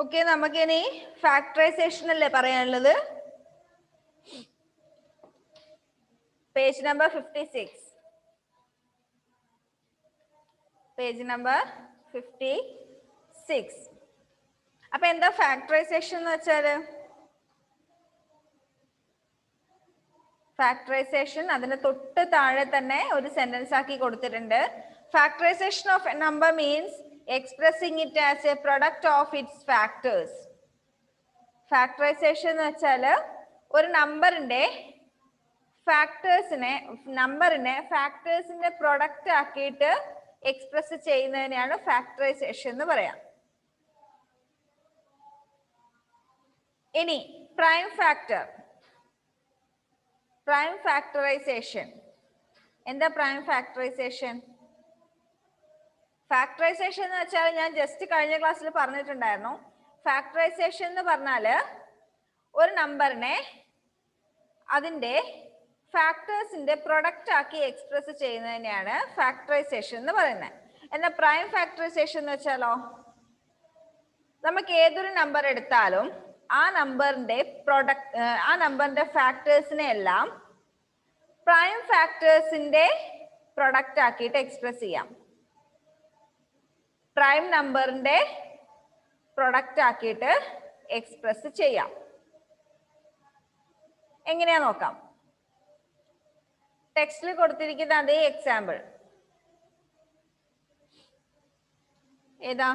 Okay, നമുക്കിനി factorisation അല്ലേ പറയാനുള്ളത്. Page number 56. Page number 56. അപ്പൊ എന്താ ഫാക്ടറൈസേഷൻ എന്ന് വെച്ചാല്? ഫാക്ടറൈസേഷൻ അതിന് തൊട്ട് താഴെ തന്നെ ഒരു സെന്റൻസ് ആക്കി കൊടുത്തിട്ടുണ്ട്. Factorisation of A number means expressing it as A product of its factors. Factorisation എന്ന് വെച്ചാല് ഒരു നമ്പറിന്റെ ഫാക്ടേഴ്സിന്റെ പ്രൊഡക്റ്റ് ആക്കിയിട്ട് എക്സ്പ്രസ് ചെയ്യുന്നതിനെയാണ് ഫാക്ടറൈസേഷൻ എന്ന് പറയാം. ഇനി പ്രൈം ഫാക്ടറൈസേഷൻ. എന്താ പ്രൈം ഫാക്ടറൈസേഷൻ? ഫാക്ടറൈസേഷൻ എന്ന് വെച്ചാൽ ഞാൻ ജസ്റ്റ് കഴിഞ്ഞ ക്ലാസ്സിൽ പറഞ്ഞിട്ടുണ്ടായിരുന്നു. ഫാക്ടറൈസേഷൻ എന്ന് പറഞ്ഞാല് ഒരു നമ്പറിനെ അതിന്റെ ഫാക്ടേഴ്സിന്റെ പ്രൊഡക്റ്റ് ആക്കി എക്സ്പ്രസ് ചെയ്യുന്നതിനെയാണ് ഫാക്ടറൈസേഷൻ എന്ന് പറയുന്നത്. എന്നാൽ പ്രൈം ഫാക്ടറൈസേഷൻ എന്ന് വെച്ചാലോ, നമുക്ക് ഏതൊരു നമ്പർ എടുത്താലും ആ നമ്പറിന്റെ ഫാക്ടേഴ്സിനെ എല്ലാം പ്രൈം ഫാക്ടേഴ്സിന്റെ പ്രൊഡക്റ്റ് ആക്കിയിട്ട് എക്സ്പ്രസ് ചെയ്യാം. പ്രൈം നമ്പറിന്റെ പ്രൊഡക്റ്റ് ആക്കിയിട്ട് എക്സ്പ്രസ് ചെയ്യാം. എങ്ങനെയാ നോക്കാം. ടെക്സ്റ്റിൽ കൊടുത്തിരിക്കുന്ന അതേ എക്സാമ്പിൾ ഏതാ?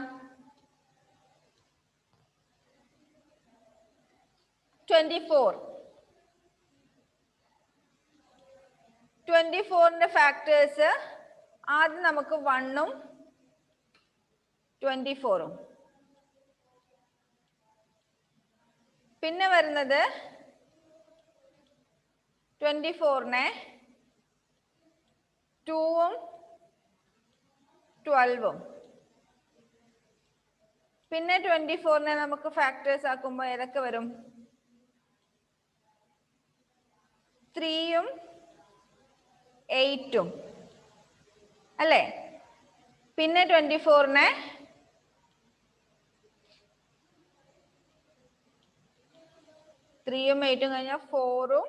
24ന്റെ ഫാക്ടേഴ്സ് ആദ്യം നമുക്ക് 1ഉം 24ഉം, പിന്നെ വരുന്നത് 24നെ 2ഉം 12ഉം, പിന്നെ 24നെ നമുക്ക് ഫാക്ടേഴ്സ് ആക്കുമ്പോൾ ഏതൊക്കെ വരും? 3ഉം 8ഉം അല്ലേ? പിന്നെ 24നെ 3ഉം 8ഉം കഴിഞ്ഞാൽ 4ഉം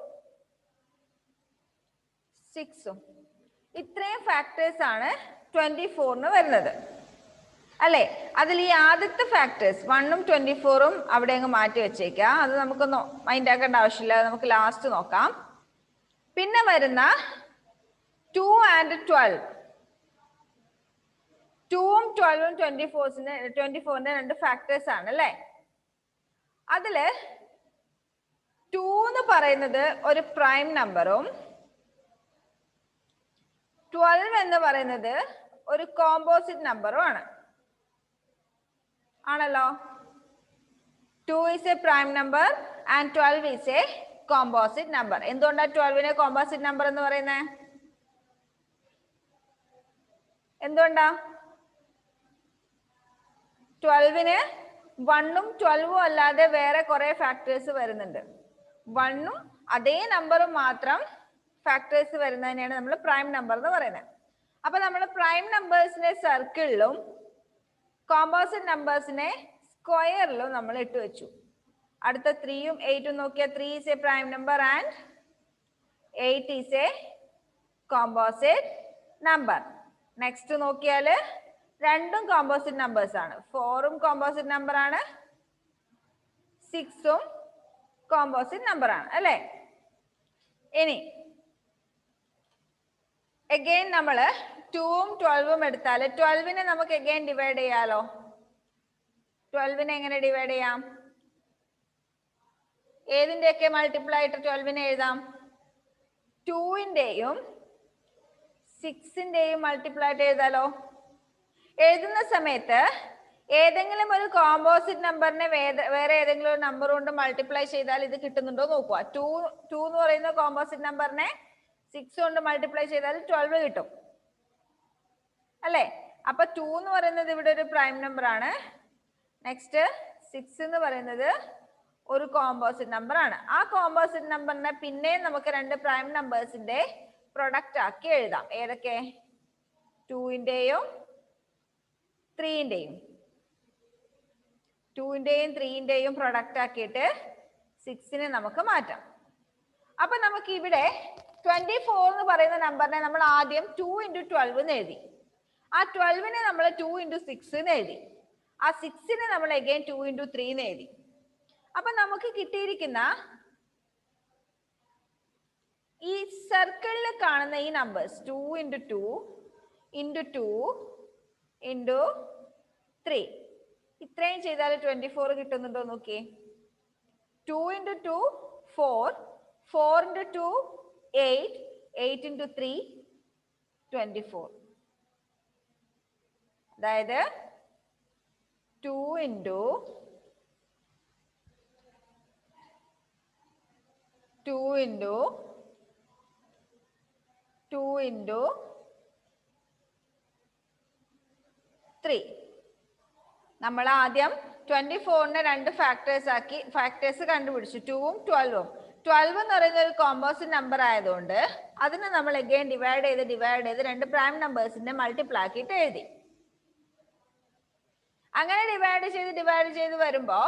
6ഉം. ഇത്രയും ഫാക്ടേഴ്സ് ആണ് 24ന് വരുന്നത് അല്ലേ? അതിൽ ഈ ആദ്യത്തെ ഫാക്ടേഴ്സ് 1ഉം 24ഉം അവിടെ അങ്ങ് മാറ്റി വെച്ചേക്കുക. അത് നമുക്കൊന്ന് മൈൻഡ് ആക്കേണ്ട ആവശ്യമില്ല, നമുക്ക് ലാസ്റ്റ് നോക്കാം. പിന്നെ വരുന്ന 2 and 12, 2ഉം 12ഉം 24ന്റെ രണ്ട് ഫാക്ടേഴ്സ് ആണ് അല്ലേ? അതില് 2 എന്ന് പറയുന്നത് ഒരു പ്രൈം നമ്പറും 12 എന്ന് പറയുന്നത് ഒരു കോമ്പോസിറ്റ് നമ്പറും ആണ്. ആണല്ലോ? 2 is a prime number and 12 is a composite number. എന്തുകൊണ്ടാണ് 12നെ കോമ്പോസിറ്റ് നമ്പർ എന്ന് പറയുന്നത്? എന്തുകൊണ്ടാ? 12ന് 1ഉം 12ഉം അല്ലാതെ വേറെ കുറെ ഫാക്ടേഴ്സ് വരുന്നുണ്ട്. 1ഉം അതേ നമ്പറും മാത്രം ഫാക്ടേഴ്സ് വരുന്നതിനെയാണ് നമ്മൾ പ്രൈം നമ്പർ എന്ന് പറയുന്നത്. അപ്പൊ നമ്മൾ പ്രൈം നമ്പേഴ്സിനെ സർക്കിളിലും കോമ്പോസിറ്റ് നമ്പേഴ്സിനെ സ്ക്വയറിലും നമ്മൾ ഇട്ട് വെച്ചു. അടുത്ത 3ഉം 8ഉം നോക്കിയാൽ 3 is a prime number and 8 is a composite number. Next നോക്കിയാൽ രണ്ടും കോമ്പോസിറ്റ് നമ്പേഴ്സ് ആണ്. 4ഉം കോമ്പോസിറ്റ് നമ്പർ ആണ്, 6ഉം കോമ്പോസിറ്റ് നമ്പർ ആണ് അല്ലേ? ഇനി അഗൈൻ നമ്മൾ 2ഉം 12ഉം എടുത്താൽ 12നെ നമുക്ക് അഗൈൻ ഡിവൈഡ് ചെയ്യാലോ. 12നെ എങ്ങനെ ഡിവൈഡ് ചെയ്യാം? ഏതിന്റെയൊക്കെ മൾട്ടിപ്ലൈ ആയിട്ട് 12നെ എഴുതാം? 2ന്റെയും 6ന്റെയും മൾട്ടിപ്ലൈ ആയിട്ട് എഴുതാലോ. എഴുതുന്ന സമയത്ത് ഏതെങ്കിലും ഒരു കോമ്പോസിറ്റ് നമ്പറിനെ വേറെ ഏതെങ്കിലും ഒരു നമ്പർ കൊണ്ട് മൾട്ടിപ്ലൈ ചെയ്താൽ ഇത് കിട്ടുന്നുണ്ടോ നോക്കുക. 2 എന്ന് പറയുന്ന കോമ്പോസിറ്റ് നമ്പറിനെ 6 കൊണ്ട് മൾട്ടിപ്ലൈ ചെയ്താൽ 12 കിട്ടും അല്ലേ? അപ്പൊ 2 എന്ന് പറയുന്നത് ഇവിടെ ഒരു പ്രൈം നമ്പർ ആണ്. നെക്സ്റ്റ് 6 എന്ന് പറയുന്നത് ഒരു കോമ്പോസിറ്റ് നമ്പർ ആണ്. ആ കോമ്പോസിറ്റ് നമ്പറിനെ പിന്നെ നമുക്ക് രണ്ട് പ്രൈം നമ്പേഴ്സിന്റെ പ്രൊഡക്റ്റ് ആക്കി എഴുതാം. ഏതൊക്കെ? 2ന്റെയും 3ന്റെയും. 2ന്റെയും 3ന്റെയും പ്രൊഡക്റ്റ് ആക്കിയിട്ട് 6നെ നമുക്ക് മാറ്റാം. അപ്പൊ നമുക്ക് ഇവിടെ 24 എന്ന് പറയുന്ന നമ്പറിനെ നമ്മൾ ആദ്യം 2 × 12 എന്ന് എഴുതി. ആ 12നെ നമ്മൾ 2 × 6 എന്ന് എഴുതി. ആ 6നെ നമ്മൾ അഗൈൻ 2 × 3 എന്ന് എഴുതി. അപ്പൊ നമുക്ക് കിട്ടിയിരിക്കുന്ന ഈ സർക്കിളിൽ കാണുന്ന ഈ നമ്പേഴ്സ് 2 × 2 × 2 × 3 ഇത്രയും ചെയ്താൽ 24 കിട്ടുന്നുണ്ടോ നോക്കിയേ. 2 × 2 4, 4 × 2 8, 8 × 3 24. അതായത് 2 × 2 × 2 × 3. നമ്മൾ ആദ്യം 24നെ രണ്ട് ഫാക്ടേഴ്സ് കണ്ടുപിടിച്ചു. 2ഉം 12ഉം. 12 എന്ന് പറയുന്ന ഒരു കോമ്പോസിറ്റ് നമ്പർ ആയതുകൊണ്ട് അതിനെ നമ്മൾ അഗൈൻ ഡിവൈഡ് ചെയ്ത് രണ്ട് പ്രൈം നമ്പേഴ്സിന്റെ മൾട്ടിപ്പിൾ ആക്കിയിട്ട് എഴുതി. അങ്ങനെ ഡിവൈഡ് ചെയ്ത് വരുമ്പോ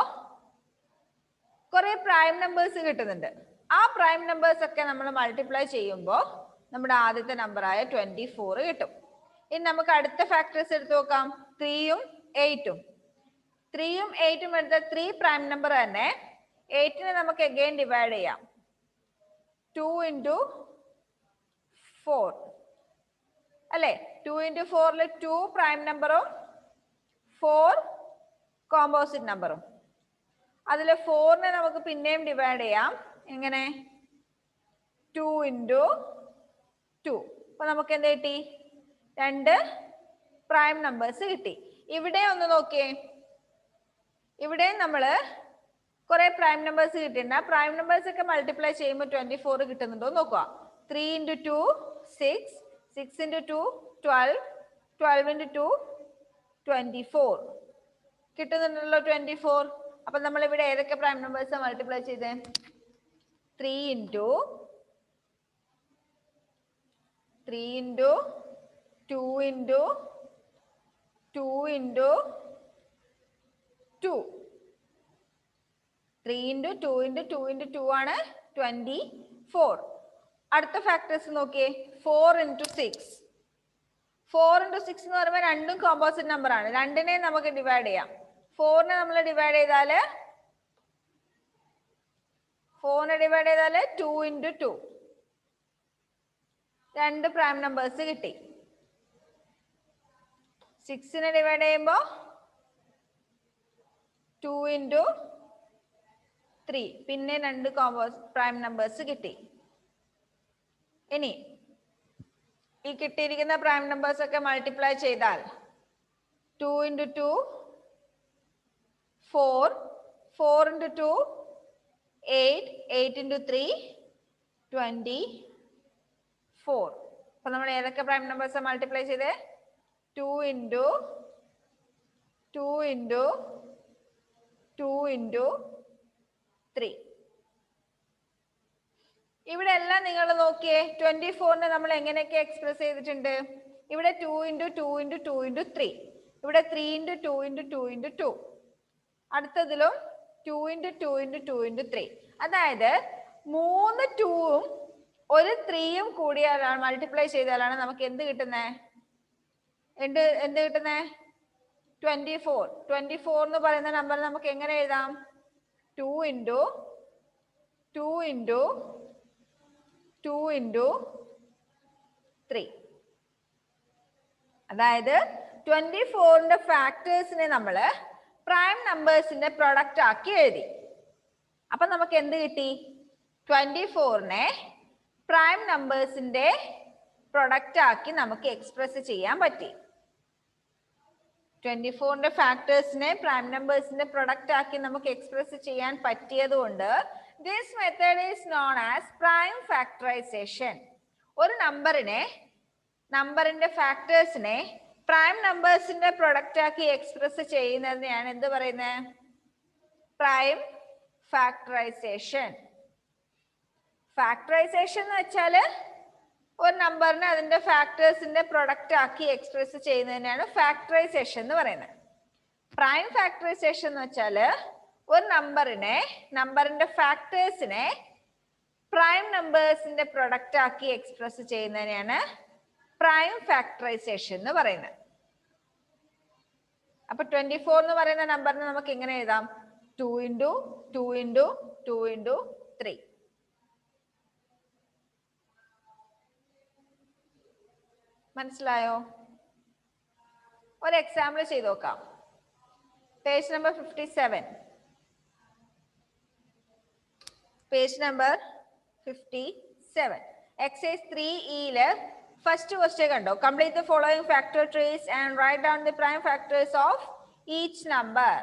കുറെ പ്രൈം നമ്പേഴ്സ് കിട്ടുന്നുണ്ട്. ആ പ്രൈം നമ്പേഴ്സ് ഒക്കെ നമ്മൾ മൾട്ടിപ്ലൈ ചെയ്യുമ്പോൾ നമ്മുടെ ആദ്യത്തെ നമ്പറായ 24 കിട്ടും. ഇനി നമുക്ക് അടുത്ത ഫാക്ടേഴ്സ് എടുത്ത് നോക്കാം. 3ഉം 8ഉം. 3ഉം 8ഉം എടുത്ത 3 പ്രൈം നമ്പർ തന്നെ 8നെ നമുക്ക് അഗൈൻ ഡിവൈഡ് ചെയ്യാം. 2 × 4 അല്ലെ. 2 × 4 2 പ്രൈം നമ്പറും 4 കോമ്പോസിറ്റ് നമ്പറും. അതിൽ 4നെ നമുക്ക് പിന്നെയും ഡിവൈഡ് ചെയ്യാം. എങ്ങനെ? 2 × 2. അപ്പൊ നമുക്ക് എന്ത് കിട്ടി? രണ്ട് പ്രൈം നമ്പേഴ്സ് കിട്ടി. ഇവിടെ ഒന്ന് നോക്കിയേ. ഇവിടെ നമ്മള് കുറെ പ്രൈം നമ്പേഴ്സ് കിട്ടിയിട്ടുണ്ട്. ആ പ്രൈം നമ്പേഴ്സ് ഒക്കെ മൾട്ടിപ്ലൈ ചെയ്യുമ്പോൾ 24 കിട്ടുന്നുണ്ടോ നോക്കുക. 3 × 2 6, 6 × 2 12, 12 × 2 24 കിട്ടുന്നുണ്ടല്ലോ 24. അപ്പൊ നമ്മൾ ഇവിടെ ഏതൊക്കെ പ്രൈം നമ്പേഴ്സ് മൾട്ടിപ്ലൈ ചെയ്തേ? 3 × 2 × 2 × 2 × 2. 3 × 2 × 2 × 2 ആണ് 24. അടുത്ത ഫാക്ടേഴ്സ് നോക്കിയേ. 4 × 6. 4 × 6 എന്ന് പറയുമ്പോൾ രണ്ടും കോമ്പോസിറ്റ് നമ്പർ ആണ്. രണ്ടിനെ നമുക്ക് ഡിവൈഡ് ചെയ്യാം. 4നെ നമ്മൾ ഡിവൈഡ് ചെയ്താൽ 2 × 2 രണ്ട് പ്രൈം നമ്പേഴ്സ് കിട്ടി. 6നെ ഡിവൈഡ് ചെയ്യുമ്പോൾ 2 × 3 പിന്നെ രണ്ട് പ്രൈം നമ്പേഴ്സ് കിട്ടി. ഇനി ഈ കിട്ടിയിരിക്കുന്ന പ്രൈം നമ്പേഴ്സ് ഒക്കെ മൾട്ടിപ്ലൈ ചെയ്താൽ 2 × 2 4, 4 × 2 8, 8 × 3 24. അപ്പൊ നമ്മൾ ഏതൊക്കെ പ്രൈം നമ്പേഴ്സ് മൾട്ടിപ്ലൈ ചെയ്തേ? 2 × 2 × 2 × 3. ഇവിടെ എല്ലാം നിങ്ങൾ നോക്കിയേ. 24നെ നമ്മൾ എങ്ങനെയൊക്കെ എക്സ്പ്രസ് ചെയ്തിട്ടുണ്ട്? ഇവിടെ 2 × 2 × 2 × 3. ഇവിടെ 3 × 2 × 2 × 2. അടുത്തതിലും 2 × 2 × 2 × 3. അതായത് 3 2ഉം ഒരു 3യും കൂടിയാലാണ് മൾട്ടിപ്ലൈ ചെയ്താലാണ് നമുക്ക് എന്ത് കിട്ടുന്നേ? എന്ത് കിട്ടുന്നേ? 24. 24 എന്ന് പറയുന്ന നമ്പർ നമുക്ക് എങ്ങനെ എഴുതാം? 2 × 2 × 2 × 3. അതായത് 24ന്റെ ഫാക്ടേഴ്സിനെ നമ്മൾ പ്രൈം നമ്പേഴ്സിന്റെ പ്രൊഡക്റ്റ് ആക്കി എഴുതി. അപ്പൊ നമുക്ക് എന്ത് കിട്ടി? 24നെ പ്രൈം നമ്പേഴ്സിന്റെ പ്രൊഡക്റ്റ് ആക്കി നമുക്ക് എക്സ്പ്രസ് ചെയ്യാൻ പറ്റി. 24ന്റെ ഫാക്ടേഴ്സിനെ പ്രൈം നമ്പേഴ്സിന്റെ പ്രൊഡക്റ്റ് ആക്കി നമുക്ക് എക്സ്പ്രസ് ചെയ്യാൻ പറ്റിയതുകൊണ്ട് this method is known as prime factorization. ഒരു നമ്പറിന്റെ ഫാക്ടേഴ്സിനെ പ്രൈം നമ്പേഴ്സിന്റെ പ്രൊഡക്റ്റ് ആക്കി എക്സ്പ്രസ് ചെയ്യുന്നതിനെയാണ് എന്ത് പറയുന്നത്? Prime factorisation. ഫാക്ടറൈസേഷൻ എന്ന് വെച്ചാൽ ഒരു നമ്പറിനെ അതിന്റെ ഫാക്ടേഴ്സിന്റെ പ്രൊഡക്റ്റ് ആക്കി എക്സ്പ്രസ് ചെയ്യുന്നതിനാണ് ഫാക്ടറൈസേഷൻ എന്ന് പറയുന്നത്. പ്രൈം ഫാക്ടറൈസേഷൻ എന്ന് വെച്ചാല് ഒരു നമ്പറിന്റെ ഫാക്ടേഴ്സിനെ പ്രൈം നമ്പേഴ്സിന്റെ പ്രൊഡക്റ്റ് ആക്കി എക്സ്പ്രസ് ചെയ്യുന്നതിനെയാണ് പ്രൈം ഫാക്ടറൈസേഷൻ എന്ന് പറയുന്നത്. അപ്പൊ 24 എന്ന് പറയുന്ന നമ്പറിനെ നമുക്ക് എങ്ങനെ എഴുതാം? 2 into 2 into 2 into 3. മനസ്സിലായോ? ഒരു എക്സാമ്പിൾ ചെയ്ത് നോക്കാം. Page number 57. Page number 57. Exercise 3E first question കണ്ടോ? Complete the following factor trees and write down the prime factors of each number.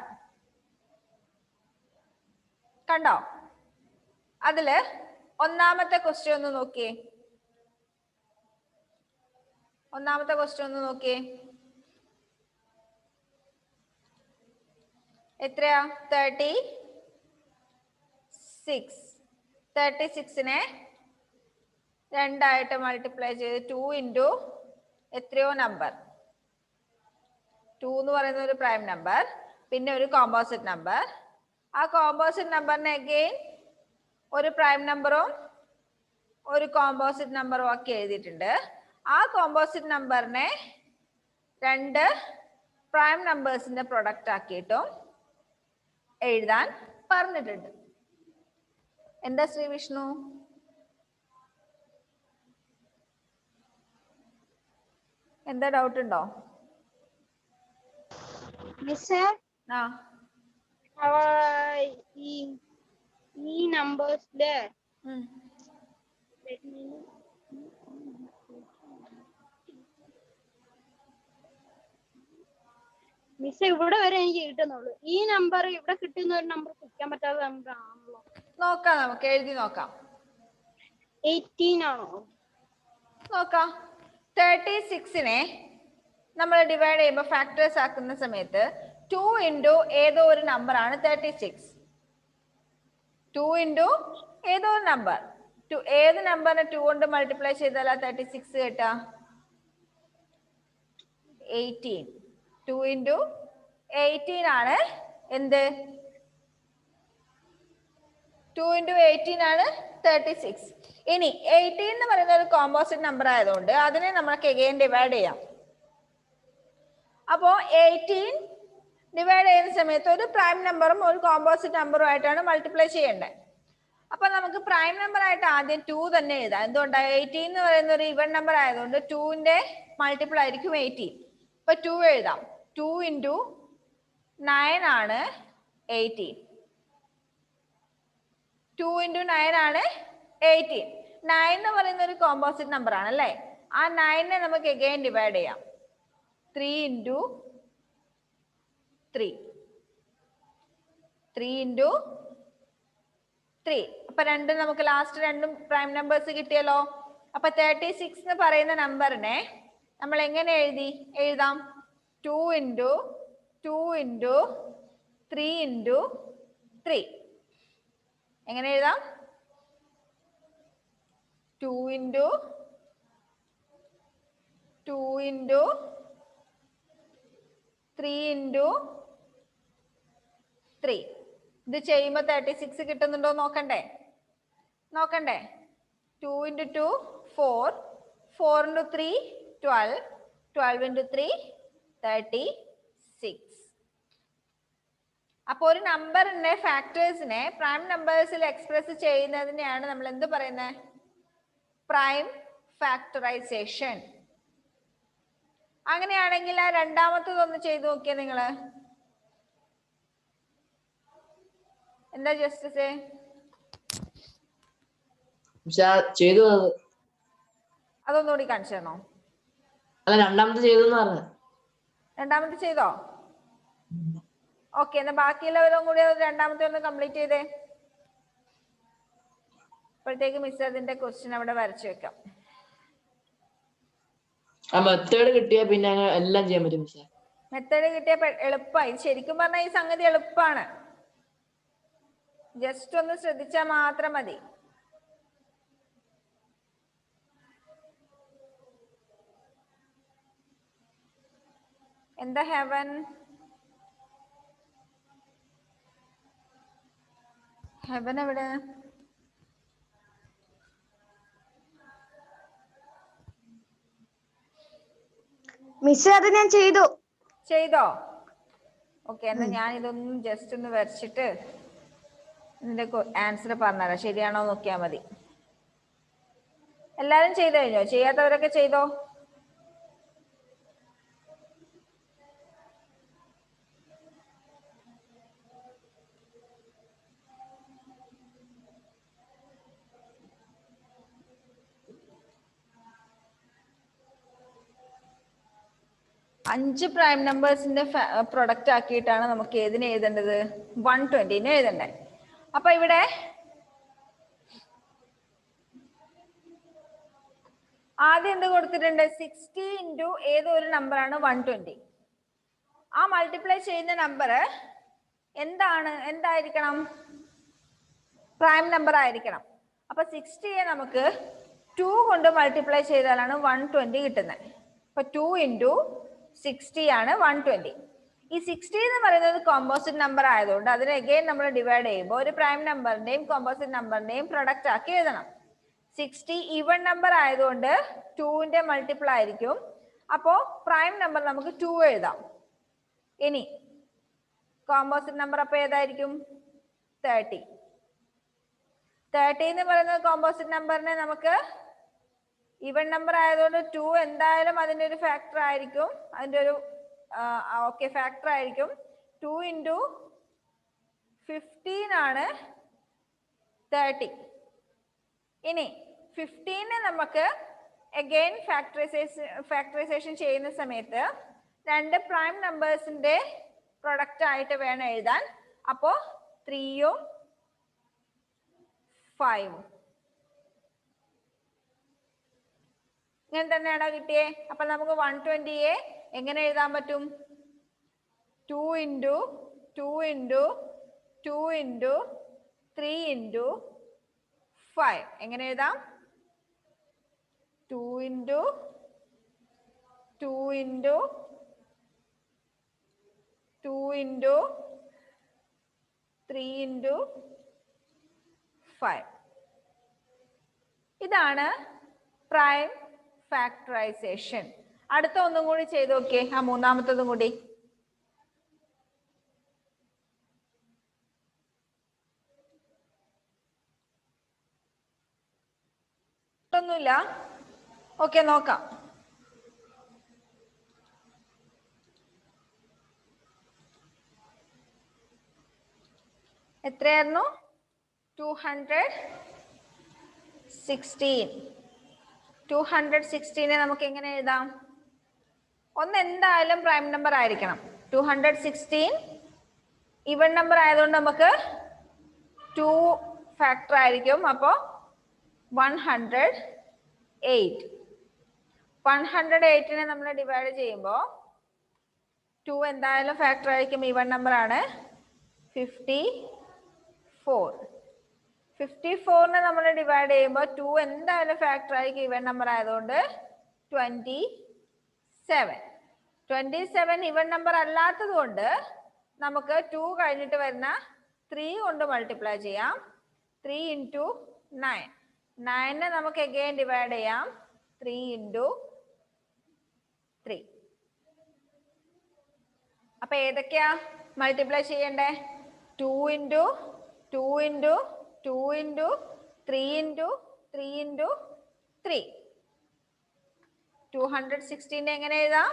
കണ്ടോ? അതില് ഒന്നാമത്തെ ക്വസ്റ്റ്യൻ ഒന്ന് നോക്കിയേ. എത്രയാ? 36. 36നെ 2 മൾട്ടിപ്ലൈ ചെയ്ത് 2 into എത്രയോ നമ്പർ. 2 എന്ന് പറയുന്ന ഒരു പ്രൈം നമ്പർ, പിന്നെ ഒരു കോമ്പോസിറ്റ് നമ്പർ. ആ കോമ്പോസിറ്റ് നമ്പറിനെ അഗെയിൻ ഒരു പ്രൈം നമ്പറും ഒരു കോമ്പോസിറ്റ് നമ്പറും ആക്കി എഴുതിയിട്ടുണ്ട്. ആ കോമ്പോസിറ്റ് നമ്പറിനെ 2 പ്രൈം നമ്പേഴ്സിന്റെ പ്രൊഡക്റ്റ് ആക്കിയിട്ടും എഴുതാൻ പറഞ്ഞിട്ടുണ്ട്. എന്താ ശ്രീ വിഷ്ണു? എന്താ ഡൗട്ട് ഉണ്ടോ? ഈ നമ്പേഴ്സിന്റെ മിസ് ഇവിടെ വരെ എനിക്ക് കിട്ടുന്നുള്ളൂ. ഈ നമ്പർ ഇവിടെ കിട്ടുന്ന ഒരു നമ്പർ കുറിക്കാൻ പറ്റാത്ത നമ്പർ ആണല്ലോ. നോക്കാം, നമുക്ക് എഴുതി നോക്കാം. 18 ആണോ? നോക്കാം. 36നെ നമ്മൾ ഡിവൈഡ് ചെയ്യുമ്പോൾ ഫാക്ടേഴ്സ് ആക്കുന്ന സമയത്ത് 2 into ഏതോ ഒരു നമ്പർ ആണ് 36. 2 into ഏതോ ഒരു നമ്പർ. ഏത് നമ്പറിനെ 2 കൊണ്ട് മൾട്ടിപ്ലൈ ചെയ്താൽ 36 കിട്ടുക? 18. 2 into 18 ആണ് എന്ത്? 2 into 18 ആണ് 36. ഇനി 18 എന്ന് പറയുന്ന ഒരു കോമ്പോസിറ്റ് നമ്പർ ആയതുകൊണ്ട് അതിനെ നമുക്ക് അഗൈൻ ഡിവൈഡ് ചെയ്യാം. അപ്പോ 18 ഡിവൈഡ് ചെയ്യുന്ന സമയത്ത് ഒരു പ്രൈം നമ്പറും ഒരു കോമ്പോസിറ്റ് നമ്പറും ആയിട്ടാണ് മൾട്ടിപ്ലൈ ചെയ്യേണ്ടത്. അപ്പൊ നമുക്ക് പ്രൈം നമ്പർ ആയിട്ട് ആദ്യം 2 തന്നെ എഴുതാം. എന്തുകൊണ്ടാണ്? 18 എന്ന് പറയുന്ന ഒരു ഇവൻ നമ്പർ ആയതുകൊണ്ട് 2ന്റെ മൾട്ടിപ്പിൾ ആയിരിക്കും 18. അപ്പൊ 2 എഴുതാം. 2 into 9 ആണ് 18. 2 into 9 ആണ് 18. 9 എന്ന് പറയുന്ന ഒരു കോമ്പോസിറ്റ് നമ്പർ ആണ് അല്ലേ? ആ 9നെ നമുക്ക് അഗൈൻ ഡിവൈഡ് ചെയ്യാം. 3 into 3. 3 into 3. അപ്പൊ രണ്ടും നമുക്ക് ലാസ്റ്റ് രണ്ടും പ്രൈം നമ്പേഴ്സ് കിട്ടിയല്ലോ. അപ്പൊ 36 എന്ന് പറയുന്ന നമ്പറിനെ നമ്മൾ എങ്ങനെ എഴുതാം? 2 into 2 into 3 into 3. എങ്ങനെ എഴുതാം? 2 into 2 into 3 into 3. ഇത് ചെയ്യുമ്പോൾ 36 കിട്ടുന്നുണ്ടോ നോക്കണ്ടേ? 2 into 2 4. 4 into 3 12. 12 into 3 36. അപ്പോൾ ഒരു നമ്പറിന്റെ ഫാക്ടേഴ്സിനെ പ്രൈം നമ്പേഴ്സിൽ എക്സ്പ്രസ് ചെയ്യുന്നതിനെയാണ് നമ്മൾ എന്ത് പറയുന്നത്? Prime factorisation. അങ്ങനെയാണെങ്കിൽ ആ രണ്ടാമത്തതൊന്ന് ചെയ്തു നോക്കിയേ നിങ്ങള്. എന്താ ജസ്റ്റിസേ? അതൊന്നുകൂടി കാണിച്ചു തരണോ? രണ്ടാമത്തെ ചെയ്തോ? ഓക്കെ, എന്നാ ബാക്കിയുള്ളവരും കൂടി രണ്ടാമത്തെ ഒന്ന് കംപ്ലീറ്റ് ചെയ്തേ. അപ്പോഴത്തേക്ക് മിസ് അതിന്റെ ക്വസ്റ്റ്യൻ അവിടെ വരച്ചു വെക്കാം. മെത്തേഡ് കിട്ടിയ പിന്നെ എല്ലാം ചെയ്യാൻ പറ്റും. മെത്തേഡ് കിട്ടിയ എളുപ്പമായി. ശരിക്കും പറഞ്ഞാൽ ഈ സംഗതി എളുപ്പമാണ്. ജസ്റ്റ് ഒന്ന് ശ്രദ്ധിച്ചാൽ മാത്രം മതി. എന്താ ഹെവൻ? ഹെവൻ എവിടെ? മിസ് അത് ഞാൻ ചെയ്തു. ചെയ്തോ? ഓക്കെ, എന്നാ ഞാൻ ഇതൊന്നും ജസ്റ്റ് ഒന്ന് വരച്ചിട്ട് ഇതിന്റെ ആൻസർ പറഞ്ഞുതരാം. ശരിയാണോ നോക്കിയാൽ മതി. എല്ലാരും ചെയ്തു കഴിഞ്ഞോ? ചെയ്യാത്തവരൊക്കെ ചെയ്തോ? അഞ്ച് പ്രൈം നമ്പേഴ്സിന്റെ പ്രൊഡക്റ്റ് ആക്കിയിട്ടാണ് നമുക്ക് ഏതിനെ എഴുതേണ്ടത്? 120 എഴുതണ്ടേ. അപ്പൊ ഇവിടെ ആദ്യം എന്ത് കൊടുത്തിട്ടുണ്ട്? 60 ഇൻറ്റു ഏതോ ഒരു നമ്പറാണ് 120. ആ മൾട്ടിപ്ലൈ ചെയ്യുന്ന നമ്പർ എന്തായിരിക്കണം? പ്രൈം നമ്പർ ആയിരിക്കണം. അപ്പൊ 60യെ നമുക്ക് 2 കൊണ്ട് മൾട്ടിപ്ലൈ ചെയ്താലാണ് 120 കിട്ടുന്നത്. അപ്പൊ 2 ഇൻറ്റു 60 ആണ് 120. ഈ 60 എന്ന് പറയുന്നത് കോമ്പോസിറ്റ് നമ്പർ ആയതുകൊണ്ട് അതിനെ അഗെയിൻ നമ്മൾ ഡിവൈഡ് ചെയ്യുമ്പോൾ ഒരു പ്രൈം നമ്പറിന്റെയും കോമ്പോസിറ്റ് നമ്പറിന്റെയും പ്രൊഡക്റ്റ് ആക്കി എഴുതണം. 60 ഈവൺ നമ്പർ ആയതുകൊണ്ട് 2ന്റെ മൾട്ടിപ്പിൾ ആയിരിക്കും. അപ്പോ പ്രൈം നമ്പർ നമുക്ക് 2 എഴുതാം. ഇനി കോമ്പോസിറ്റ് നമ്പർ അപ്പൊ ഏതായിരിക്കും? 30. 30 എന്ന് പറയുന്നത് കോമ്പോസിറ്റ് നമ്പറിനെ നമുക്ക് ഈവൺ നമ്പർ ആയതുകൊണ്ട് 2 എന്തായാലും അതിന്റെ ഒരു ഫാക്ടർ ആയിരിക്കും. അതിന്റെ ഒരു ഫാക്ടർ ആയിരിക്കും. 2 ഇൻറ്റു 15 ആണ് 30. ഇനി 15 നമുക്ക് അഗെയിൻ ഫാക്ടറൈസേഷൻ ചെയ്യുന്ന സമയത്ത് രണ്ട് പ്രൈം നമ്പേഴ്സിന്റെ പ്രൊഡക്റ്റ് ആയിട്ട് വേണം എഴുതാൻ. അപ്പോ 3ഉം 5ഉം ഇങ്ങനെ തന്നെയാണോ കിട്ടിയേ? അപ്പൊ നമുക്ക് 120യെ എങ്ങനെ എഴുതാൻ പറ്റും? 2 ഇൻറ്റു 2 ഇൻറ്റു 2 ഇൻറ്റു 3 ഇൻറ്റു 5 എങ്ങനെ എഴുതാം? 2 ഇൻറ്റു 2 ഇൻറ്റു 2 ഇൻറ്റു 3 ഇൻറ്റു 5. ഇതാണ് പ്രൈം ഫാക്ടറൈസേഷൻ. അടുത്ത ഒന്നും കൂടി ചെയ്ത് നോക്കിയേ, ആ മൂന്നാമത്തതും കൂടി. ഒന്നുമില്ല. ഓക്കെ, നോക്കാം. എത്രയായിരുന്നു? 216. 216നെ നമുക്ക് എങ്ങനെ എഴുതാം? ഒന്ന് എന്തായാലും പ്രൈം നമ്പർ ആയിരിക്കണം. 216 ഈവൺ നമ്പർ ആയതുകൊണ്ട് നമുക്ക് 2 ഫാക്ടർ ആയിരിക്കും. അപ്പോ 108. 108നെ നമ്മൾ ഡിവൈഡ് ചെയ്യുമ്പോൾ 2 എന്തായാലും ഫാക്ടർ ആയിരിക്കും. ഈവൺ നമ്പർ ആണ്. 54. 54നെ നമ്മൾ ഡിവൈഡ് ചെയ്യുമ്പോൾ 2 എന്തായാലും ഫാക്ടർ ആയിരിക്കും. ഈവൻ നമ്പർ ആയതുകൊണ്ട് 27. 27 ഈവൻ നമ്പർ അല്ലാത്തത് കൊണ്ട് നമുക്ക് 2 കഴിഞ്ഞിട്ട് വരുന്ന 3 കൊണ്ട് മൾട്ടിപ്ലൈ ചെയ്യാം. 3 ഇൻറ്റു 9. 9നെ നമുക്ക് അഗെയിൻ ഡിവൈഡ് ചെയ്യാം. 3 ഇൻറ്റു 3. അപ്പൊ ഏതൊക്കെയാ മൾട്ടിപ്ലൈ ചെയ്യണ്ടേ? 2 into 2 into 2 into 3 into 3 into 3. 216 എങ്ങനെ എഴുതാം?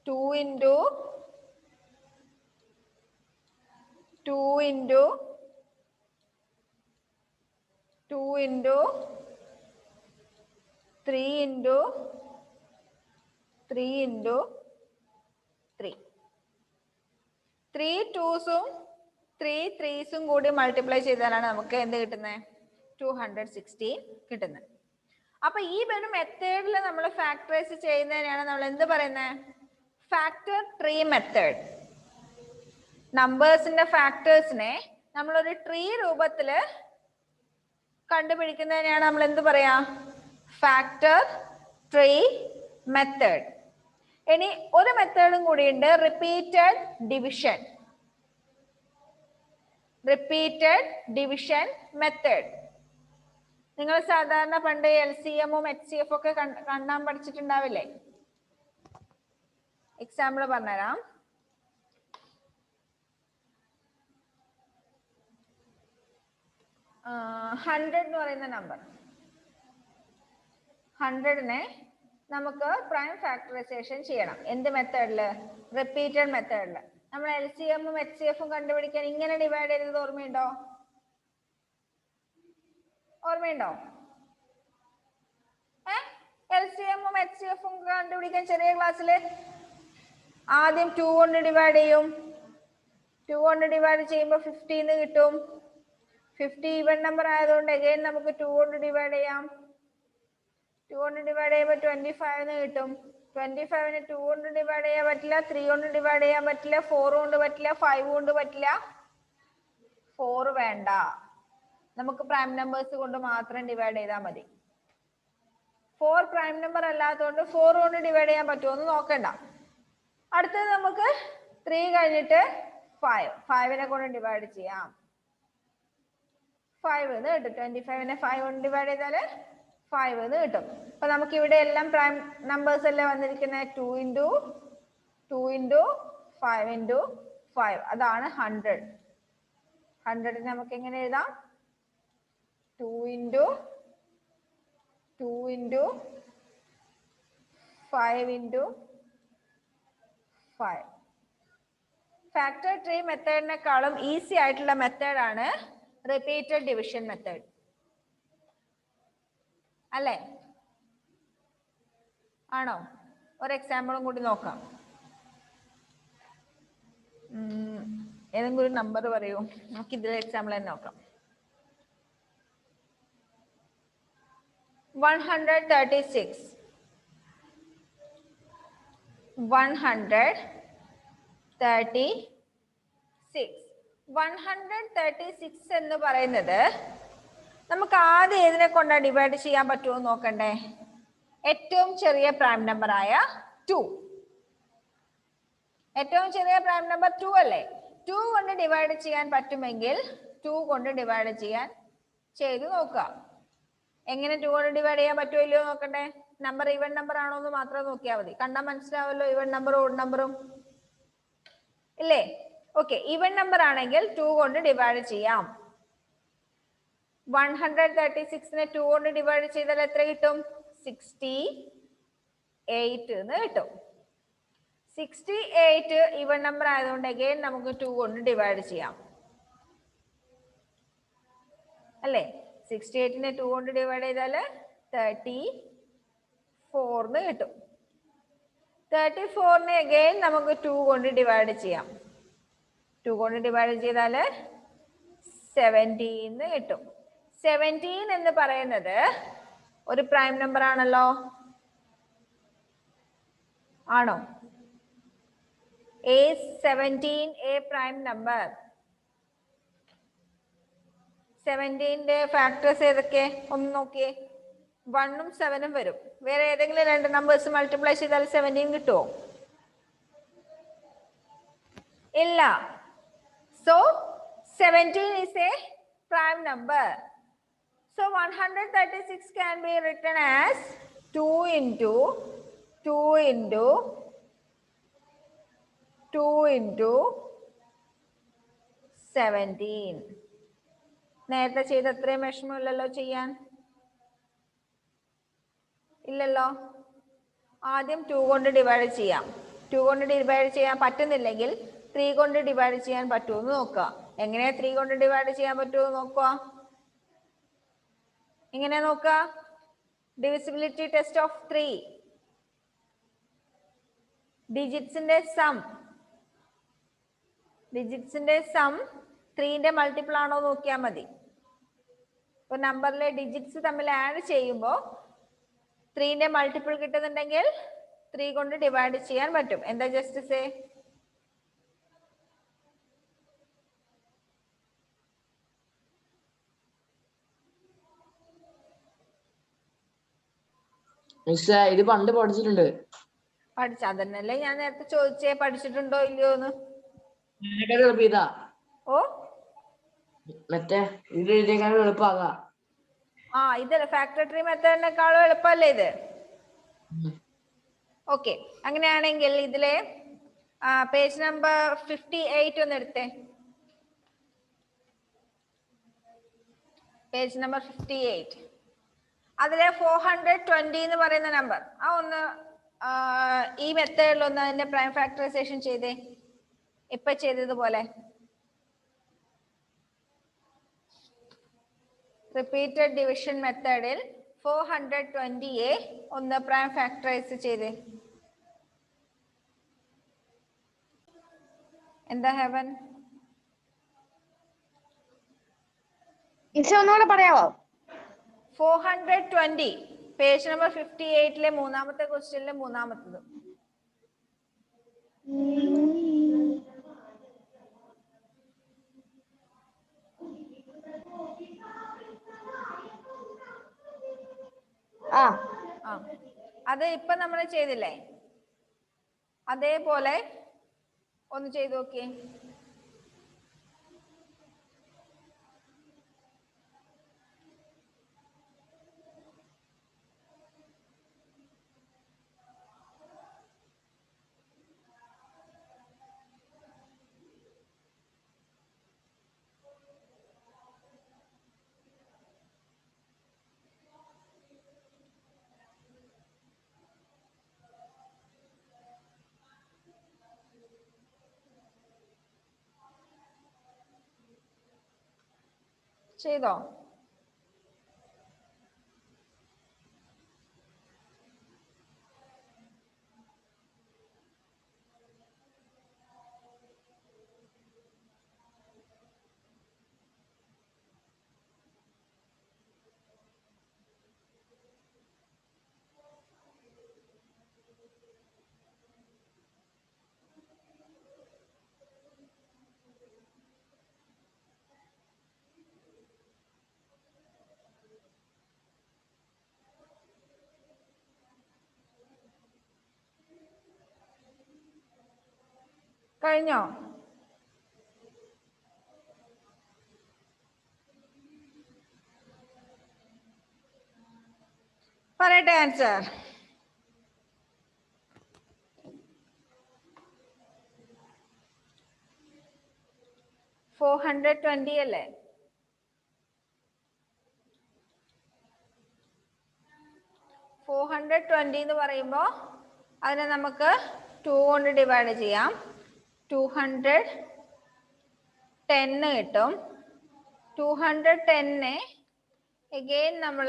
2 into 2 into 2 into 3 into 3 into 3. 3 2സും 3 3സും കൂടി മൾട്ടിപ്ലൈ ചെയ്താലാണ് നമുക്ക് എന്ത് കിട്ടുന്നത്? 216 കിട്ടുന്നത്. അപ്പൊ ഈ ഒരു മെത്തേഡിൽ നമ്മൾ ഫാക്ടറൈസ് ചെയ്യുന്നതിനാണ് നമ്മൾ എന്ത് പറയുന്നത്? Factor tree method. നമ്പേഴ്സിന്റെ ഫാക്ടേഴ്സിനെ നമ്മളൊരു ട്രീ രൂപത്തില് കണ്ടുപിടിക്കുന്നതിനാണ് നമ്മൾ എന്ത് പറയാ? Factor tree method. ഇനി ഒരു മെത്തേഡും കൂടിയുണ്ട്, repeated division. Repeated division method. നിങ്ങൾ സാധാരണ പണ്ട് LCMഉം HCF ഒക്കെ കാണാൻ പഠിച്ചിട്ടുണ്ടാവില്ലേ? എക്സാമ്പിൾ പറഞ്ഞുതരാം. ആ, 100 എന്ന് പറയുന്ന നമ്പർ, 100നെ നമുക്ക് പ്രൈം ഫാക്ടറൈസേഷൻ ചെയ്യണം. എന്ത് മെത്തേഡില്? റിപ്പീറ്റഡ് മെത്തേഡില്. നമ്മൾ LCMഉം HCFഉം കണ്ടുപിടിക്കാൻ ഇങ്ങനെ ഡിവൈഡ് ചെയ്തത് ഓർമ്മയുണ്ടോ? ഓർമ്മയുണ്ടോ? LCMഉം HCFഉം കണ്ടുപിടിക്കാൻ ചെറിയ ക്ലാസ്സിൽ ആദ്യം 2 കൊണ്ട് ഡിവൈഡ് ചെയ്യും. 2 കൊണ്ട് ഡിവൈഡ് ചെയ്യുമ്പോൾ 50 എന്ന് കിട്ടും. 50 ഈവൻ നമ്പർ ആയതുകൊണ്ട് അഗൈൻ നമുക്ക് 2 കൊണ്ട് ഡിവൈഡ് ചെയ്യാം. 2 കൊണ്ട് ഡിവൈഡ് ചെയ്യുമ്പോൾ 25 എന്ന് കിട്ടും. 25നെ 2 കൊണ്ട് ഡിവൈഡ് ചെയ്യാൻ പറ്റില്ല, 3 കൊണ്ട് ഡിവൈഡ് ചെയ്യാൻ പറ്റില്ല, 4 കൊണ്ട് പറ്റില്ല, 5 കൊണ്ട് പറ്റില്ല. 4 വേണ്ട, നമുക്ക് പ്രൈം നമ്പേഴ്സ് കൊണ്ട് മാത്രം ഡിവൈഡ് ചെയ്താൽ മതി. 4 പ്രൈം നമ്പർ അല്ലാത്തതുകൊണ്ട് 4 കൊണ്ട് ഡിവൈഡ് ചെയ്യാൻ പറ്റുമോ എന്ന് നോക്കണ്ട. അടുത്തത് നമുക്ക് 3 കഴിഞ്ഞിട്ട് 5നെ കൊണ്ട് ഡിവൈഡ് ചെയ്യാം. 5 എന്ന് കിട്ടും. 25നെ 5 കൊണ്ട് ഡിവൈഡ് ചെയ്താൽ 5 എന്ന് കിട്ടും. അപ്പൊ നമുക്ക് ഇവിടെ എല്ലാം പ്രൈം നമ്പേഴ്സ് അല്ലേ വന്നിരിക്കുന്നത്. 2 into 2 into 5 into 5, അതാണ് 100. 100 നമുക്ക് എങ്ങനെ എഴുതാം? 2 into 2 into 5 into 5. Factor tree മെത്തേഡിനെക്കാളും ഈസി ആയിട്ടുള്ള മെത്തേഡാണ് റിപ്പീറ്റഡ് ഡിവിഷൻ മെത്തേഡ് അല്ലേ? ആണോ? ഒരു എക്സാമ്പിളും കൂടി നോക്കാം. ഏതെങ്കിലും ഒരു നമ്പർ പറയൂ, നമുക്ക് ഇതിലെ എക്സാമ്പിൾ തന്നെ നോക്കാം. 136 136 എന്ന് പറയുന്നത് നമുക്ക് ആദ്യം ഏതിനെ കൊണ്ടാ ഡിവൈഡ് ചെയ്യാൻ പറ്റുമോ നോക്കണ്ടേ? ഏറ്റവും ചെറിയ പ്രൈം നമ്പർ ആയ 2. ഏറ്റവും ചെറിയ പ്രൈം നമ്പർ 2 അല്ലേ? 2 കൊണ്ട് ഡിവൈഡ് ചെയ്യാൻ പറ്റുമെങ്കിൽ 2 കൊണ്ട് ഡിവൈഡ് ചെയ്തു നോക്കുക. എങ്ങനെ 2 കൊണ്ട് ഡിവൈഡ് ചെയ്യാൻ പറ്റുമോ ഇല്ലയോ നോക്കണ്ടേ? നമ്പർ ഈവൻ നമ്പർ ആണോ എന്ന് മാത്രം നോക്കിയാൽ മതി. കണ്ടാൽ മനസ്സിലാവല്ലോ ഈവൻ നമ്പറും ഓഡ് നമ്പറും ഇല്ലേ? ഓക്കെ, ഈവൻ നമ്പർ ആണെങ്കിൽ 2 കൊണ്ട് ഡിവൈഡ് ചെയ്യാം. 136നെ 2 കൊണ്ട് ഡിവൈഡ് ചെയ്താൽ എത്ര കിട്ടും? 68 എന്ന് കിട്ടും. 68 ഈവൻ നമ്പർ ആയതുകൊണ്ട് അഗൈൻ നമുക്ക് 2 കൊണ്ട് ഡിവൈഡ് ചെയ്യാം അല്ലേ? 68നെ 2 കൊണ്ട് ഡിവൈഡ് ചെയ്താൽ 34 എന്ന് കിട്ടും. 34നെ അഗൈൻ നമുക്ക് 2 കൊണ്ട് ഡിവൈഡ് ചെയ്യാം. 2 കൊണ്ട് ഡിവൈഡ് ചെയ്താൽ 17 എന്ന് കിട്ടും. 17 എന്ന് പറയുന്നത് ഒരു പ്രൈം നമ്പർ ആണല്ലോ, ആണോ? Is 17 a prime number? 17ന്റെ factors ഏതൊക്കെ ഒന്ന് നോക്കിയേ. 1ഉം 7ഉം വരും. വേറെ ഏതെങ്കിലും രണ്ട് നമ്പേഴ്സ് മൾട്ടിപ്ലൈ ചെയ്താൽ 17 കിട്ടുമോ? ഇല്ല. So 17 is a prime number. So 136 can be written as 2 into 2 into 2 into 17. നേരത്തെ ചെയ്ത അത്രയും വിഷമമില്ലല്ലോ ചെയ്യാൻ? ഇല്ലല്ലോ. ആദ്യം 2 കൊണ്ട് ഡിവൈഡ് ചെയ്യാം. 2 കൊണ്ട് ഡിവൈഡ് ചെയ്യാൻ പറ്റുന്നില്ലെങ്കിൽ 3 കൊണ്ട് ഡിവൈഡ് ചെയ്യാൻ പറ്റുമെന്ന് നോക്കുക. എങ്ങനെയാ 3 കൊണ്ട് ഡിവൈഡ് ചെയ്യാൻ പറ്റുമോ നോക്കുക. എങ്ങനെ നോക്കുക? Divisibility test of 3. ഡിജിറ്റ്സിന്റെ സം 3ന്റെ മൾട്ടിപ്പിൾ ആണോ നോക്കിയാൽ മതി. ഇപ്പൊ നമ്പറിലെ ഡിജിറ്റ്സ് തമ്മിൽ ആഡ് ചെയ്യുമ്പോൾ 3ന്റെ മൾട്ടിപ്പിൾ കിട്ടുന്നുണ്ടെങ്കിൽ 3 കൊണ്ട് ഡിവൈഡ് ചെയ്യാൻ പറ്റും. എന്താ ജസ്റ്റ് സേ? ഇത് പണ്ട് പഠിച്ചിട്ടുണ്ട്. അതന്നല്ലേ ഞാൻ നേരത്തെ ചോദിച്ചേ, പഠിച്ചിട്ടുണ്ടോ ഇല്ലയോ എന്ന്. ഓ മറ്റേ ഇത് എഴുതിയേക്കാളും എളുപ്പമാകാം. ആ ഇതല്ല ഫാക്ടർ ട്രീ മെത്തേഡിനേക്കാളും എളുപ്പമല്ലേ ഇത്? ഓക്കെ, അങ്ങനെയാണെങ്കിൽ ഇതിലെ പേജ് നമ്പർ 58 ഒന്ന് എടുത്തേ. Page number 58. അതിലെ 420 എന്ന് പറയുന്ന നമ്പർ ഒന്ന് ഈ മെത്തേഡിൽ ഒന്ന് അതിന്റെ പ്രൈം ഫാക്ടറൈസേഷൻ ചെയ്തേ, ഇപ്പൊ ചെയ്തതുപോലെ. റിപ്പീറ്റഡ് ഡിവിഷൻ മെത്തേഡിൽ 420യെ ഒന്ന് പ്രൈം ഫാക്ടറൈസ് ചെയ്തേ. എന്താ ഹെവൻ? മിസ് ഒന്നുകൂടെ പറയാവോ? 420 പേജ് നമ്പർ 58ലെ മൂന്നാമത്തെ ക്വസ്റ്റ്യനിലെ മൂന്നാമത്തത്. ആ അത് ഇപ്പൊ നമ്മൾ ചെയ്തില്ലേ, അതേപോലെ ഒന്ന് ചെയ്തു നോക്കിയേ. ചെയ്തോ? കഴിഞ്ഞോ? പറയട്ടെ ആൻസർ. ഫോർ 420 അല്ലേ? ഫോർ 420 എന്ന് പറയുമ്പോ അതിനെ നമുക്ക് 2 കൊണ്ട് ഡിവൈഡ് ചെയ്യാം. 210 കിട്ടും. 210നെ again നമ്മൾ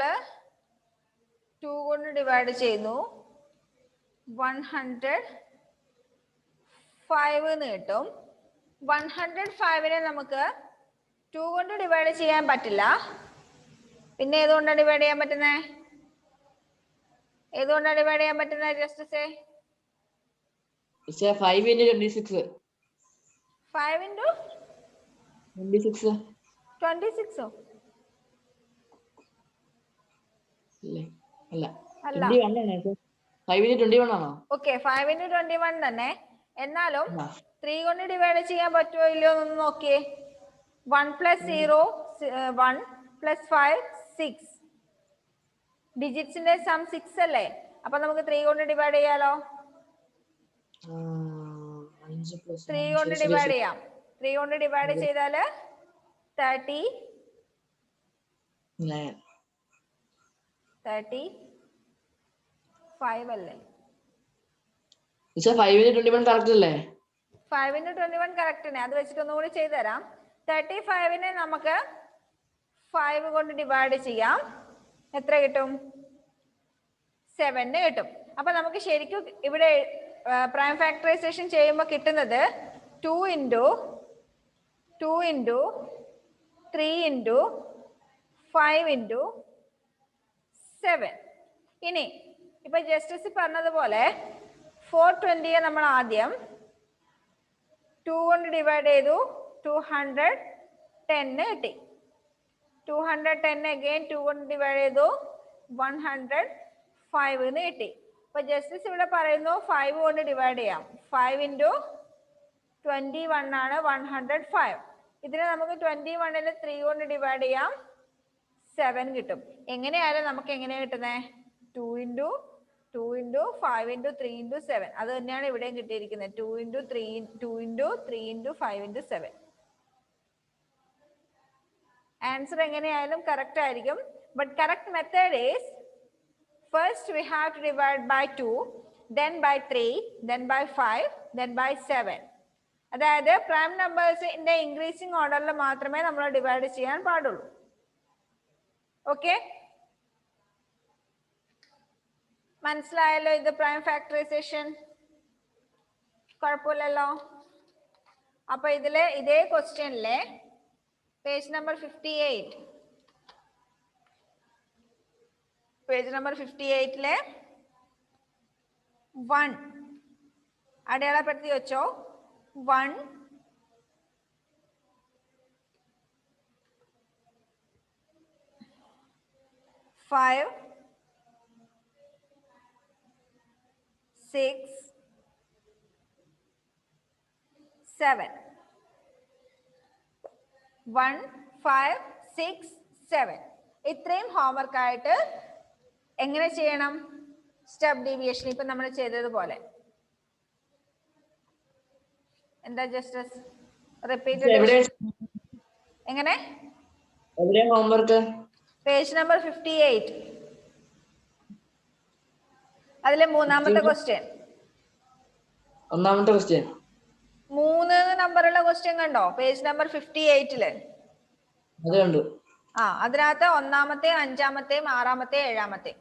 2 കൊണ്ട് ഡിവൈഡ് ചെയ്യുന്നു. 105 എന്ന് കിട്ടും. 105നെ നമുക്ക് 2 കൊണ്ട് ഡിവൈഡ് ചെയ്യാൻ പറ്റില്ല. പിന്നെ ഏതുകൊണ്ടാണ് ഡിവൈഡ് ചെയ്യാൻ പറ്റുന്നത്? ഏതുകൊണ്ടാണ് ഡിവൈഡ് ചെയ്യാൻ പറ്റുന്നത്? Just say 5 into 26. 5 into 26. 26 അല്ല അല്ല. 21 ആണ്. 5 into 21 ആണോ? ഓക്കെ, 5 into 21 തന്നെ. എന്നാലും 3 കൊണ്ട് ഡിവൈഡ് ചെയ്യാൻ പറ്റുമോ ഇല്ലയോ എന്ന് നോക്കിയേ. 1 plus 0 1 plus 5 6. ഡിജിറ്റ്സിന്റെ സം 6 അല്ലേ? അപ്പൊ നമുക്ക് 3 കൊണ്ട് ഡിവൈഡ് ചെയ്യാലോ. 3 കൊണ്ട് ഡിവൈഡ് ചെയ്യാം. 3 കൊണ്ട് ഡിവൈഡ് ചെയ്താല് 35 അല്ലേ? 5 into 21 കറക്റ്റ് അല്ലേ? 5 into 21 കറക്റ്റ് തന്നെ. അത് വെച്ചിട്ട് ഒന്നുകൂടി ചെയ്തു തരാം. 35നെ നമുക്ക് 5 കൊണ്ട് ഡിവൈഡ് ചെയ്യാം. എത്ര കിട്ടും? 7 കിട്ടും. അപ്പൊ നമുക്ക് ശരിക്കും ഇവിടെ പ്രൈം ഫാക്ടറൈസേഷൻ ചെയ്യുമ്പോൾ കിട്ടുന്നത് 2 into 3 into 5 into 7. ഇനി ഇപ്പൊ ജസ്റ്റിസ് പറഞ്ഞതുപോലെ 420യെ നമ്മൾ ആദ്യം 2 കൊണ്ട് ഡിവൈഡ് ചെയ്തു. 210 കിട്ടി. 210 again 2 കൊണ്ട് ഡിവൈഡ് ചെയ്തു. 105 എന്ന് കിട്ടി. അപ്പൊ ജസ്റ്റിസ് ഇവിടെ പറയുന്നു 5 കൊണ്ട് ഡിവൈഡ് ചെയ്യാം. 5 into 21 ആണ് 105. ഇതിനെ നമുക്ക് 21 3 കൊണ്ട് ഡിവൈഡ് ചെയ്യാം 7 കിട്ടും. എങ്ങനെയായാലും നമുക്ക് എങ്ങനെയാ കിട്ടുന്നത്? 2 into 2 into 5 into 3 into 7. അത് തന്നെയാണ് ഇവിടെയും കിട്ടിയിരിക്കുന്നത്. 2 into 3 into 5 into 7. ആൻസർ എങ്ങനെയായാലും കറക്റ്റ് ആയിരിക്കും. But correct method is first we have to divide by 2, then by 3, then by 5, then by 7. അതായത് പ്രൈം നമ്പേഴ്സിന്റെ ഇൻക്രീസിംഗ് ഓർഡറിൽ മാത്രമേ നമ്മൾ ഡിവൈഡ് ചെയ്യാൻ പാടുള്ളൂ. ഓക്കെ, മനസ്സിലായല്ലോ? ഇത് പ്രൈം ഫാക്ടറൈസേഷൻ കുഴപ്പമില്ലല്ലോ. അപ്പൊ ഇതിലെ ഇതേ ക്വസ്റ്റ്യനിലെ പേജ് നമ്പർ 58, പേജ് നമ്പർ 58 1 അടയാളപ്പെടുത്തി വെച്ചോ. 1 5 6 7. 1 5 6 7. ഇത്രയും ഹോംവർക്ക് ആയിട്ട് എങ്ങനെ ചെയ്യണം? സ്റ്റെപ്പ് ഡീവിയേഷൻ ഇപ്പൊ നമ്മൾ ചെയ്തതുപോലെ. എന്താ ജസ്റ്റസ് റിപ്പീറ്റ്? എങ്ങനെ? ഹോംവർക്ക് പേജ് നമ്പർ 58 അതിലെ മൂന്നാമത്തെ ക്വസ്റ്റ്യൻ. ഒന്നാമത്തെ ക്വസ്റ്റ്യൻ 3 നമ്പറുള്ള ക്വസ്റ്റ്യൻ കണ്ടോ? പേജ് നമ്പർ 58 അത് കണ്ടു. അതിനകത്ത് ഒന്നാമത്തെ, അഞ്ചാമത്തെ, ആറാമത്തെ, ഏഴാമത്തെ.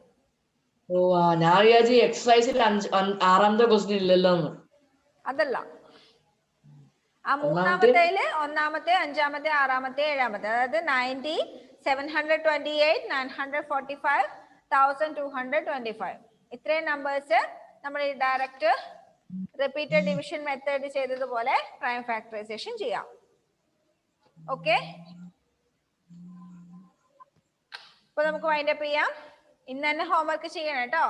ഓ ഞാൻ വിചാരിച്ചു എക്സസൈസിൽ 6ാമത്തെ ക്വസ്റ്റ്യൻ ഇല്ലല്ലോ. അതല്ല, ആ മൂന്നാമത്തേല് ഒന്നാമത്തെ, അഞ്ചാമത്തെ, ആറാമത്തെ, ഏഴാമത്തെ, അതായത് 90, 728, 945, 1225. ഇത്രയും നമ്പേഴ്സ് നമ്മൾ ഈ ഡയറക്റ്റ് റിപ്പീറ്റഡ് ഡിവിഷൻ മെത്തേഡ് ചെയ്തതുപോലെ പ്രൈം ഫാക്ടറൈസേഷൻ ചെയ്യാം. ഓക്കെ, ഇപ്പൊ നമുക്ക് വൈൻഡ് അപ്പ് ചെയ്യാം. ഇന്ന് തന്നെ ഹോംവർക്ക് ചെയ്യണം കേട്ടോ.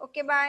Okay, by.